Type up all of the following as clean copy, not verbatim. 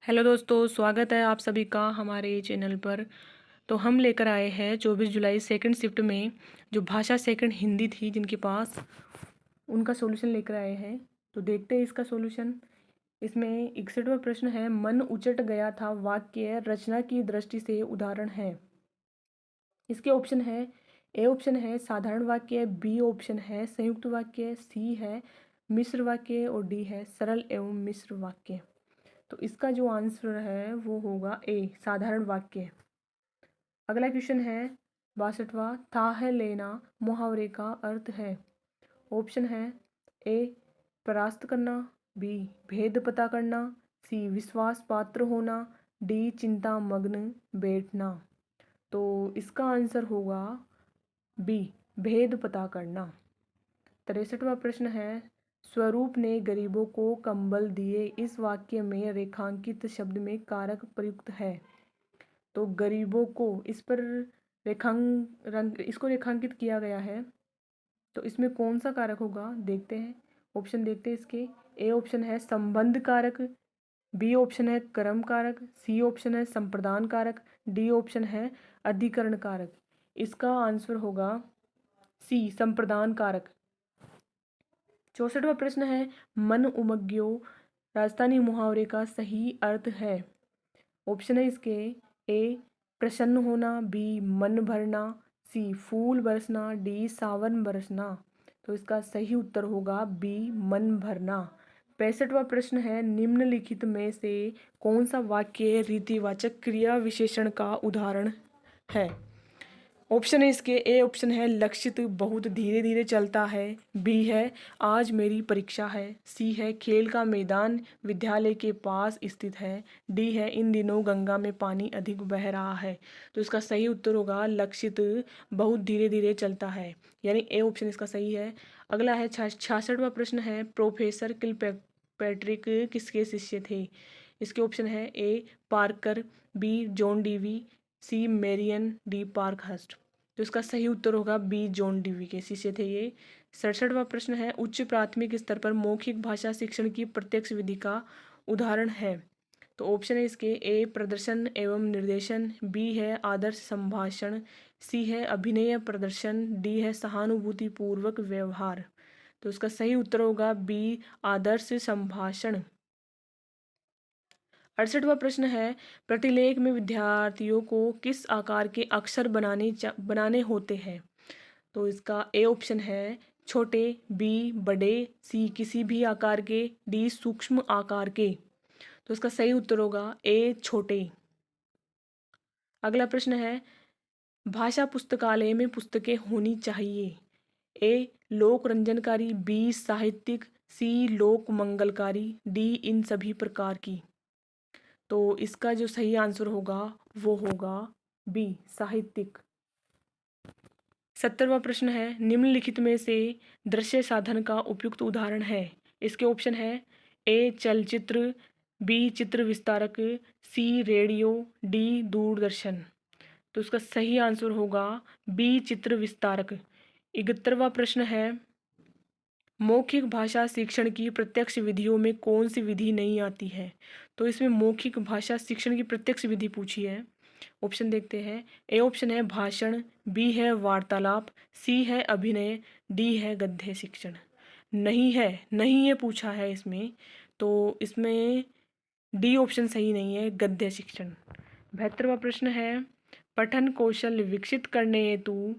Hello दोस्तों, स्वागत है आप सभी का हमारे चैनल पर। तो हम लेकर आए हैं 24 जुलाई सेकंड शिफ्ट में जो भाषा सेकंड हिंदी थी जिनके पास, उनका सॉल्यूशन लेकर आए हैं। तो देखते हैं इसका सॉल्यूशन। इसमें 61वां प्रश्न है, मन उचट गया था वाक्य रचना की दृष्टि से उदाहरण है। इसके ऑप्शन है, ए ऑप्शन है साधारण वाक्य, बी ऑप्शन है संयुक्त वाक्य, सी है मिश्र वाक्य और डी है सरल एवं मिश्र वाक्य। तो इसका जो आंसर है वो होगा ए साधारण वाक्य। अगला क्वेश्चन है 62वां, था है लेना मुहावरे का अर्थ है। ऑप्शन है ए परास्त करना, बी भेद पता करना, सी विश्वास पात्र होना, डी चिंता मग्न बैठना। तो इसका आंसर होगा बी भेद पता करना। 63वां प्रश्न है, स्वरूप ने गरीबों को कंबल दिए इस वाक्य में रेखांकित शब्द में कारक प्रयुक्त है। तो गरीबों को इस पर इसको रेखांकित किया गया है। तो इसमें कौन सा कारक होगा देखते हैं। ऑप्शन देखते हैं इसके। ए ऑप्शन है संबंध कारक, बी ऑप्शन है कर्म कारक, सी ऑप्शन है संप्रदान कारक, डी ऑप्शन है अधिकरण कारक। इसका आंसर होगा सी संप्रदान कारक। 64वां प्रश्न है, मन उमग्यो राजस्थानी मुहावरे का सही अर्थ है। ऑप्शन है इसके ए प्रसन्न होना, बी मन भरना, सी फूल बरसना, डी सावन बरसना। तो इसका सही उत्तर होगा बी मन भरना। 65वां प्रश्न है, निम्नलिखित में से कौन सा वाक्य रीतिवाचक क्रिया विशेषण का उदाहरण है। ऑप्शन है इसके ए ऑप्शन है लक्षित बहुत धीरे धीरे चलता है, बी है आज मेरी परीक्षा है, सी है खेल का मैदान विद्यालय के पास स्थित है, डी है इन दिनों गंगा में पानी अधिक बह रहा है। तो इसका सही उत्तर होगा लक्षित बहुत धीरे धीरे चलता है, यानी ए ऑप्शन इसका सही है। अगला है 66वां प्रश्न है, प्रोफेसर किलपैट्रिक किसके शिष्य थे। इसके ऑप्शन है ए पार्कर, बी जॉन डीवी, सी मेरियन, डी पार्क हस्ट। तो इसका सही उत्तर होगा बी जॉन डीवी के शिष्य थे ये। 67वां प्रश्न है, उच्च प्राथमिक स्तर पर मौखिक भाषा शिक्षण की प्रत्यक्ष विधि का उदाहरण है। तो ऑप्शन है इसके ए प्रदर्शन एवं निर्देशन, बी है आदर्श संभाषण, सी है अभिनय प्रदर्शन, डी है सहानुभूति पूर्वक व्यवहार। तो इसका सही उत्तर होगा बी आदर्श संभाषण। 68वां प्रश्न है, प्रतिलेख में विद्यार्थियों को किस आकार के अक्षर बनाने होते हैं। तो इसका ए ऑप्शन है छोटे, बी बड़े, सी किसी भी आकार के, डी सूक्ष्म आकार के। तो इसका सही उत्तर होगा ए छोटे। अगला प्रश्न है, भाषा पुस्तकालय में पुस्तकें होनी चाहिए। ए लोक रंजनकारी, बी साहित्यिक, सी लोक मंगलकारी, डी इन सभी प्रकार की। तो इसका जो सही आंसर होगा वो होगा बी साहित्यिक। 70वां प्रश्न है, निम्नलिखित में से दृश्य साधन का उपयुक्त उदाहरण है। इसके ऑप्शन है ए चलचित्र, बी चित्र विस्तारक, सी रेडियो, डी दूरदर्शन। तो इसका सही आंसर होगा बी चित्र विस्तारक। 71वां प्रश्न है, मौखिक भाषा शिक्षण की प्रत्यक्ष विधियों में कौन सी विधि नहीं आती है। तो इसमें मौखिक भाषा शिक्षण की प्रत्यक्ष विधि पूछी है। ऑप्शन देखते हैं। ए ऑप्शन है भाषण, बी है वार्तालाप, सी है अभिनय, डी है गद्य शिक्षण। नहीं है, नहीं ये पूछा है इसमें, तो इसमें डी ऑप्शन सही नहीं है, गद्य शिक्षण। 72वां प्रश्न है, पठन कौशल विकसित करने हेतु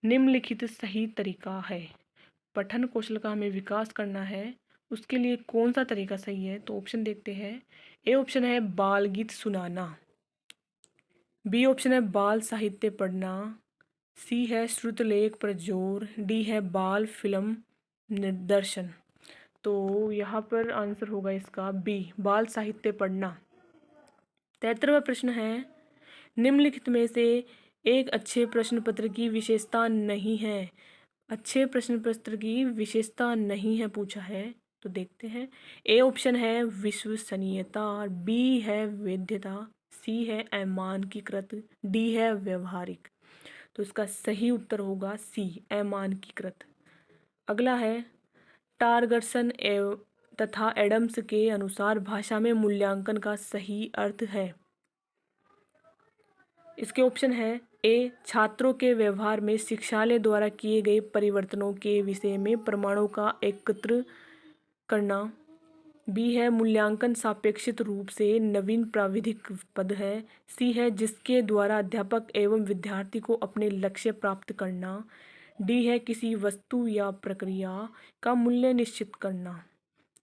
निम्नलिखित सही तरीका है। पठन कौशल का हमें विकास करना है, उसके लिए कौन सा तरीका सही है। तो ऑप्शन देखते हैं। ए ऑप्शन है बाल गीत सुनाना, बी ऑप्शन है बाल साहित्य पढ़ना, सी है श्रुतलेख पर जोर, डी है बाल फिल्म निर्दर्शन। तो यहाँ पर आंसर होगा इसका बी बाल साहित्य पढ़ना। 73वां प्रश्न है, निम्नलिखित में से एक अच्छे प्रश्न पत्र की विशेषता नहीं है। अच्छे प्रश्न पत्र की विशेषता नहीं है पूछा है, तो देखते हैं। ए ऑप्शन है विश्वसनीयता, बी है वैधता, सी है अमानकीकृत, डी है व्यवहारिक। तो इसका सही उत्तर होगा सी अमानकीकृत। अगला है टारगर्सन एवं तथा एडम्स के अनुसार भाषा में मूल्यांकन का सही अर्थ है? इसके ऑप्शन है ए छात्रों के व्यवहार में शिक्षालय द्वारा किए गए परिवर्तनों के विषय में प्रमाणों का एकत्र करना, बी है मूल्यांकन सापेक्षित रूप से नवीन प्राविधिक पद है, सी है जिसके द्वारा अध्यापक एवं विद्यार्थी को अपने लक्ष्य प्राप्त करना, डी है किसी वस्तु या प्रक्रिया का मूल्य निश्चित करना।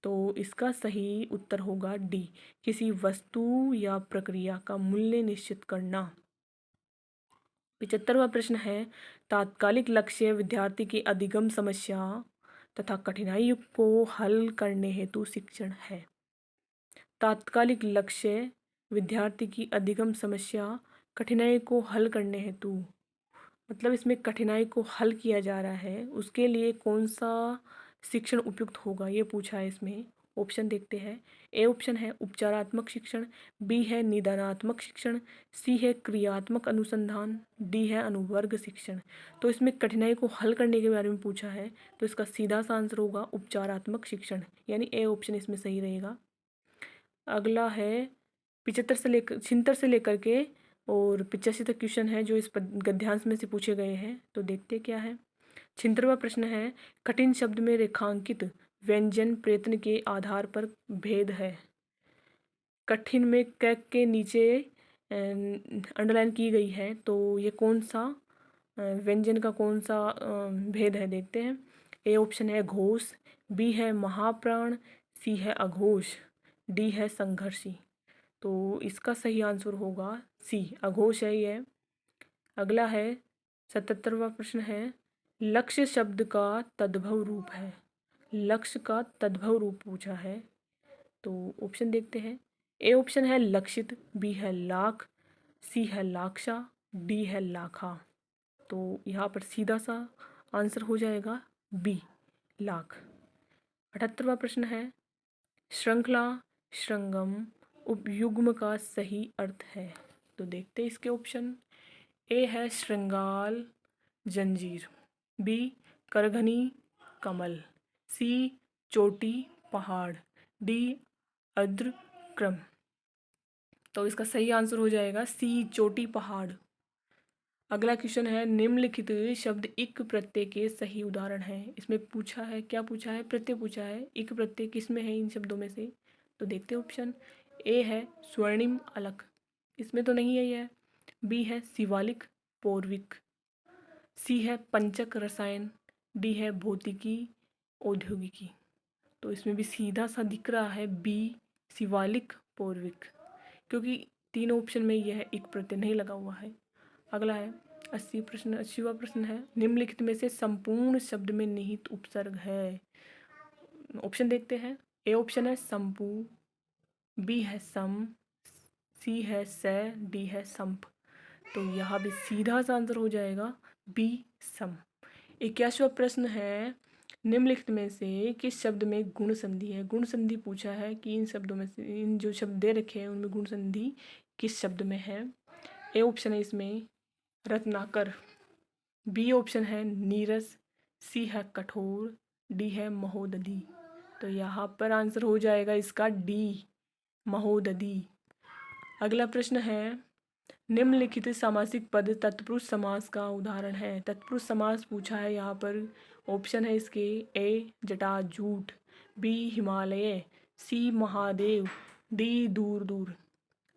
तो इसका सही उत्तर होगा डी, किसी वस्तु या प्रक्रिया का मूल्य निश्चित करना। 75वां प्रश्न है तात्कालिक लक्ष्य विद्यार्थी की अधिगम समस्या तथा कठिनाई को हल करने हेतु शिक्षण है। तात्कालिक लक्ष्य विद्यार्थी की अधिगम समस्या कठिनाई को हल करने हेतु, मतलब इसमें कठिनाई को हल किया जा रहा है, उसके लिए कौन सा शिक्षण उपयुक्त होगा ये पूछा है इसमें। ऑप्शन देखते हैं। ए ऑप्शन है उपचारात्मक शिक्षण, बी है निदानात्मक शिक्षण, सी है क्रियात्मक अनुसंधान, डी है अनुवर्ग शिक्षण। तो इसमें कठिनाई को हल करने के बारे में पूछा है, तो इसका सीधा सा आंसर होगा उपचारात्मक शिक्षण, यानी ए ऑप्शन इसमें सही रहेगा। अगला है 76 से लेकर के और 85 तक क्वेश्चन है जो इस गद्यांश में से पूछे गए हैं। तो देखते क्या है। 76वां प्रश्न है कठिन शब्द में रेखांकित व्यंजन प्रयत्न के आधार पर भेद है। कठिन में क के नीचे अंडरलाइन की गई है, तो ये कौन सा व्यंजन का कौन सा भेद है देखते हैं। ए ऑप्शन है घोष, बी है महाप्राण, सी है अघोष, डी है संघर्षी। तो इसका सही आंसर होगा सी, अघोष है ये। अगला है 77वां प्रश्न है लक्ष्य शब्द का तद्भव रूप है। लक्ष्य का तद्भव रूप पूछा है, तो ऑप्शन देखते हैं। ए ऑप्शन है लक्षित, बी है लाख, सी है लाक्षा, डी है लाखा। तो यहाँ पर सीधा सा आंसर हो जाएगा बी, लाख। 78वां प्रश्न है श्रृंखला श्रृंगम उपयुग्म का सही अर्थ है। तो देखते हैं इसके ऑप्शन। ए है श्रृंगाल जंजीर, बी करघनी कमल, सी चोटी पहाड़, डी अद्र क्रम। तो इसका सही आंसर हो जाएगा सी, चोटी पहाड़। अगला क्वेश्चन है निम्नलिखित शब्द इक प्रत्यय के सही उदाहरण है। इसमें पूछा है, क्या पूछा है, प्रत्यय पूछा है। इक प्रत्यय किसमें है इन शब्दों में से? तो देखते हैं ऑप्शन। ए है स्वर्णिम अलख, इसमें तो नहीं है यह। बी है शिवालिक पौर्विक, सी है पंचक रसायन, डी है भौतिकी औद्योगिकी। तो इसमें भी सीधा सा दिख रहा है बी, शिवालिक पौर्विक, क्योंकि तीन ऑप्शन में यह एक प्रत्यय नहीं लगा हुआ है। अगला है 80वां प्रश्न है निम्नलिखित में से संपूर्ण शब्द में निहित उपसर्ग है। ऑप्शन देखते हैं। ए ऑप्शन है संपू, बी है सम, सी है स, डी है संप। तो यहाँ भी सीधा सा आंसर हो जाएगा बी, सम। 81वां प्रश्न है निम्नलिखित में से किस शब्द में गुण संधि है। गुण संधि पूछा है कि इन शब्दों में से, इन जो शब्द दे रखे हैं उनमें गुण संधि किस शब्द में है। ए ऑप्शन है इसमें रत्नाकर, बी ऑप्शन है नीरस, सी है कठोर, डी है महोदधि। तो यहाँ पर आंसर हो जाएगा इसका डी, महोदधि। अगला प्रश्न है निम्नलिखित सामासिक पद तत्पुरुष समास का उदाहरण है। तत्पुरुष समास पूछा है यहाँ पर। ऑप्शन है इसके। ए जटाजूट, बी हिमालय, सी महादेव, डी दूर दूर।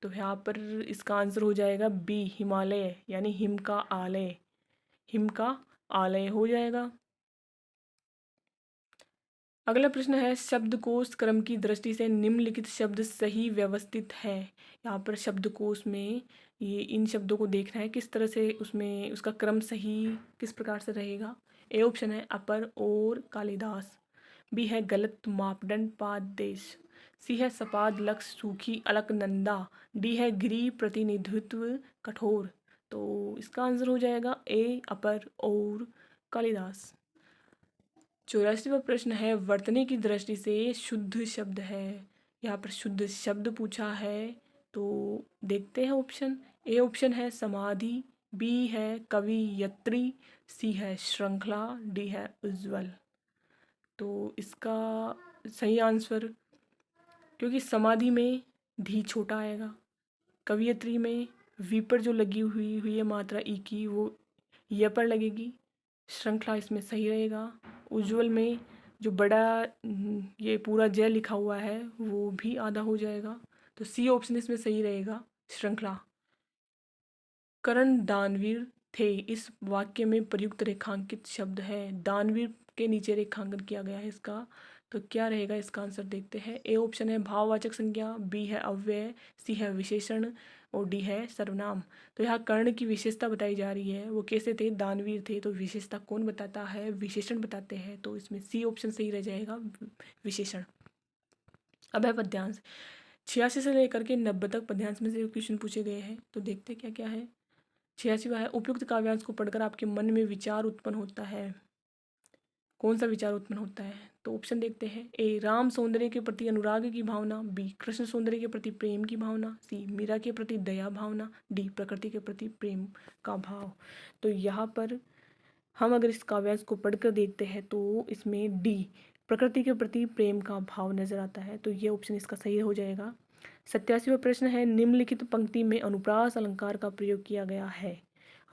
तो यहाँ पर इसका आंसर हो जाएगा बी, हिमालय, यानी हिम का आलय, हिम का आलय हो जाएगा। अगला प्रश्न है शब्दकोश क्रम की दृष्टि से निम्नलिखित शब्द सही व्यवस्थित है। यहाँ पर शब्दकोश में ये इन शब्दों को देखना है किस तरह से उसमें उसका क्रम सही किस प्रकार से रहेगा। ए ऑप्शन है अपर और कालिदास, बी है गलत मापदंड पाददेश, सी है सपाद लक्ष्य सूखी अलकनंदा, डी है गिरी प्रतिनिधित्व कठोर। तो इसका आंसर हो जाएगा ए, अपर और कालिदास। 84वां प्रश्न है वर्तनी की दृष्टि से शुद्ध शब्द है। यहाँ पर शुद्ध शब्द पूछा है, तो देखते हैं ऑप्शन। ए ऑप्शन है समाधि, बी है कवियत्री, सी है श्रृंखला, डी है उज्ज्वल। तो इसका सही आंसर क्योंकि समाधि में धी छोटा आएगा, कवियत्री में वी पर जो लगी हुई है मात्रा ई की वो य पर लगेगी, श्रृंखला इसमें सही रहेगा। उज्ज्वल में जो बड़ा ये पूरा जय लिखा हुआ है वो भी आधा हो जाएगा, तो सी ऑप्शन इसमें सही रहेगा, श्रृंखला। कर्ण दानवीर थे इस वाक्य में प्रयुक्त रेखांकित शब्द है, दानवीर के नीचे रेखांकन किया गया है इसका, तो क्या रहेगा इसका आंसर देखते हैं। ए ऑप्शन है भाववाचक संज्ञा, बी है अव्यय, सी है विशेषण और डी है सर्वनाम। तो यहाँ कर्ण की विशेषता बताई जा रही है, वो कैसे थे, दानवीर थे, तो विशेषता कौन बताता है, विशेषण बताते हैं, तो इसमें सी ऑप्शन सही रह जाएगा, विशेषण। अब है पद्यांश, 86 से लेकर के 90 तक पद्यांश में से क्वेश्चन पूछे गए हैं, तो देखते क्या क्या है। 86वां है, उपयुक्त काव्यांश को पढ़कर आपके मन में विचार उत्पन्न होता है, कौन सा विचार उत्पन्न होता है, तो ऑप्शन देखते हैं। ए राम सौंदर्य के प्रति अनुराग की भावना, बी कृष्ण सौंदर्य के प्रति प्रेम की भावना, सी मीरा के प्रति दया भावना, डी प्रकृति के प्रति प्रेम का भाव। तो यहाँ पर हम अगर इस काव्यांश को पढ़कर देखते हैं तो इसमें डी प्रकृति के प्रति प्रेम का भाव नजर आता है, तो ये ऑप्शन इसका सही हो जाएगा। 87वां प्रश्न है, निम्नलिखित पंक्ति में अनुप्रास अलंकार का प्रयोग किया गया है।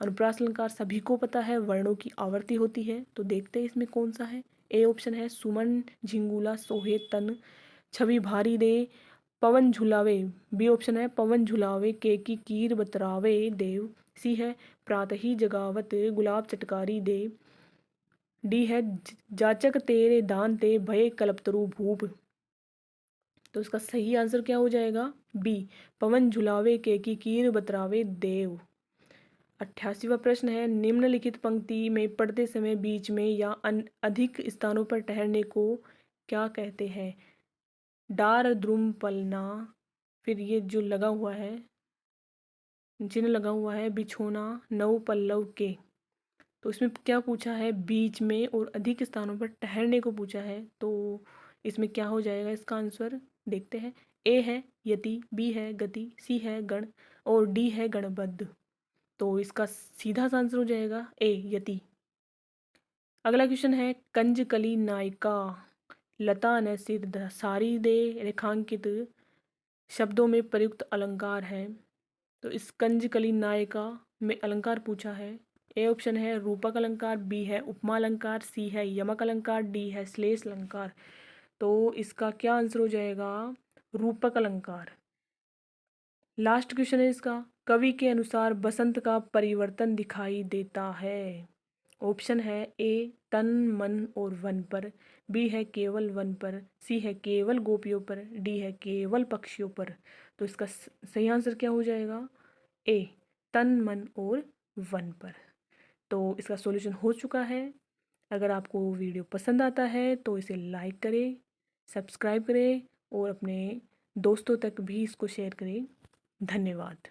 अनुप्रास अलंकार सभी को पता है, वर्णों की आवर्ती होती है, तो देखते हैं इसमें कौन सा है। ए ऑप्शन है सुमन झिंगुला सोहे तन, छवि भारी दे पवन झुलावे, बी ऑप्शन है पवन झुलावे के की कीर बतरावे देव, सी है प्रातः ही जगावत गुलाब चटकारी दे, डी है जाचक तेरे दान ते भय कल्पतरु भूप। तो इसका सही आंसर क्या हो जाएगा, बी पवन झुलावे के की कीर बतरावे देव। 88वां प्रश्न है, निम्नलिखित पंक्ति में पढ़ते समय बीच में या अधिक स्थानों पर ठहरने को क्या कहते हैं। डार द्रुम पलना, फिर ये जो लगा हुआ है जिन्हें लगा हुआ है बिछोना नव पल्लव के, तो इसमें क्या पूछा है, बीच में और अधिक स्थानों पर ठहरने को पूछा है, तो इसमें क्या हो जाएगा इसका आंसर देखते हैं। ए है यति, बी है गति, सी है गण और डी है गणबद्ध, तो इसका सीधा सा आंसर हो जाएगा ए यति। अगला क्वेश्चन है, कंजकली नायिका लता ने सिर सारी दे रेखांकित शब्दों में प्रयुक्त अलंकार है, तो इस कंजकली नायिका में अलंकार पूछा है। ए ऑप्शन है रूपक अलंकार, बी है उपमा अलंकार, सी है यमक अलंकार, डी है श्लेष अलंकार, तो इसका क्या आंसर हो जाएगा, रूपक अलंकार। लास्ट क्वेश्चन है इसका, कवि के अनुसार बसंत का परिवर्तन दिखाई देता है। ऑप्शन है ए तन मन और वन पर, बी है केवल वन पर, सी है केवल गोपियों पर, डी है केवल पक्षियों पर, तो इसका सही आंसर क्या हो जाएगा, ए तन मन और वन पर। तो इसका सॉल्यूशन हो चुका है। अगर आपको वीडियो पसंद आता है तो इसे लाइक करें, सब्सक्राइब करें और अपने दोस्तों तक भी इसको शेयर करें। धन्यवाद।